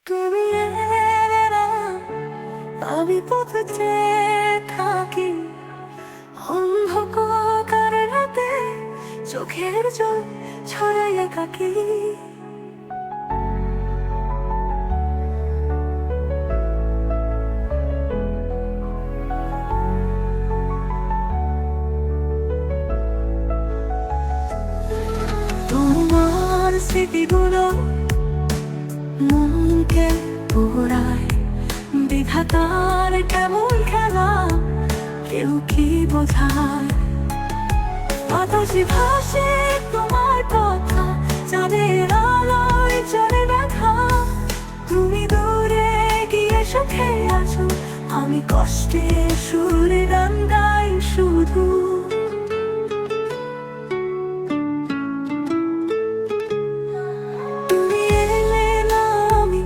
তুমি এলে না, আমি পথে চেয়ে থাকি। অন্ধকার রাতে চোখের জল ছড়াই একাকি। তোমার স্মৃতিগুলো মনকে পোড়ায়, বিধাতার কেমন খেলা কেউ কি বোঝায়। বাতাসে ভাসে তোমার কথা, চাঁদের আলোয় চলে দেখা। তুমি দূরে গিয়ে সুখে আছো, আমি কষ্টে সুরে গান গাই শুধু। তুমি এলে না, আমি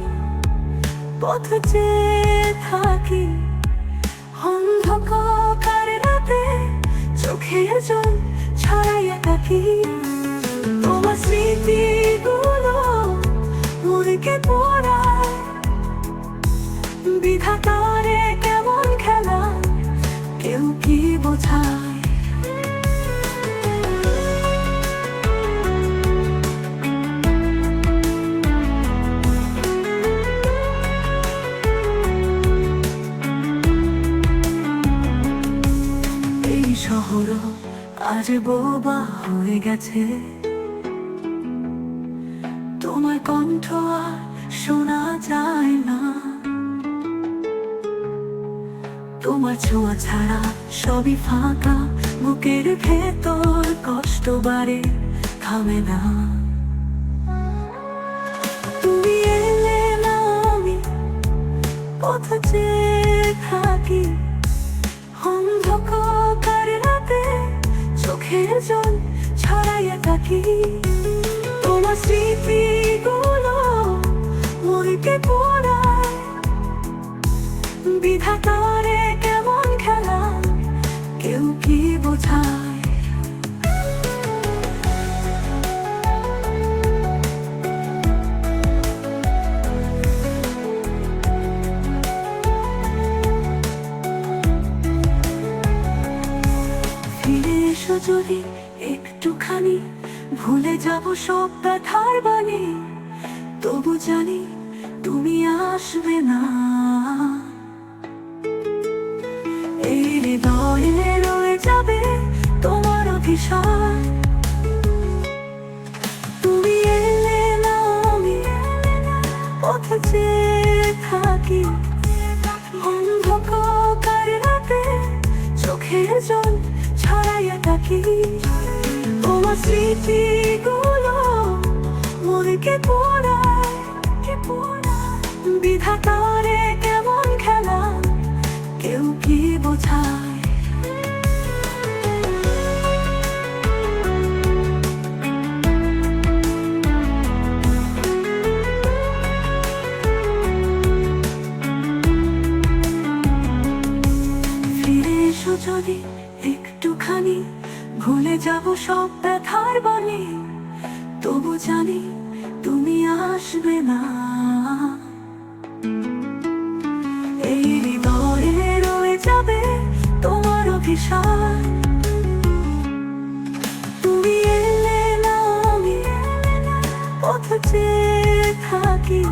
পথে চেয়ে থাকি। অন্ধকার রাতে চোখের জল ছড়াই একাকি। তোমার স্মৃতিগুলো মনকে পোড়ায়, বিধাতারে কেমন খেলা কেউ কি বোঝায়। এই শহর আজ বোবা হয়ে গেছে, তোমার কণ্ঠ আর শোনা যায় না। তোমার ছোঁয়া ছাড়া সবই ফাঁকা, বুকের ভেতর কষ্ট বাড়ে থামে না। তুমি এলে না, আমি পথে চেয়ে থাকি। অন্ধকার রাতে চোখের জল ছড়াই একাকি। তোমার স্মৃতিগুলো মনকে পোড়ায়, বিধাতারে কেমন খেলা কেউ কি বোঝায়। ফিরে এসো যদি একটুখানি, ভুলে যাব সব ব্যথার বাণী। তবু জানি তুমি আসবে না। এই হৃদয়ে রয়ে যাবে তোমার অভিশাপ। তুমি এলে না, আমি পথে চেয়ে থাকি। অন্ধকার রাতে চোখের জল ছড়াই একাকি। তোমার স্মৃতিগুলো মনকে পোড়ায়, বিধাতারে কেমন খেলা কেউ কি বোঝায়। ফিরে এসো যদি একটুখানি, ভুলে যাব সব ব্যথার বাণী। তবু জানি তুমি আসবে না। এই হৃদয়ে রয়ে যাবে তোমার অভিশাপ। তুমি এলে না, আমি পথে চেয়ে থাকি।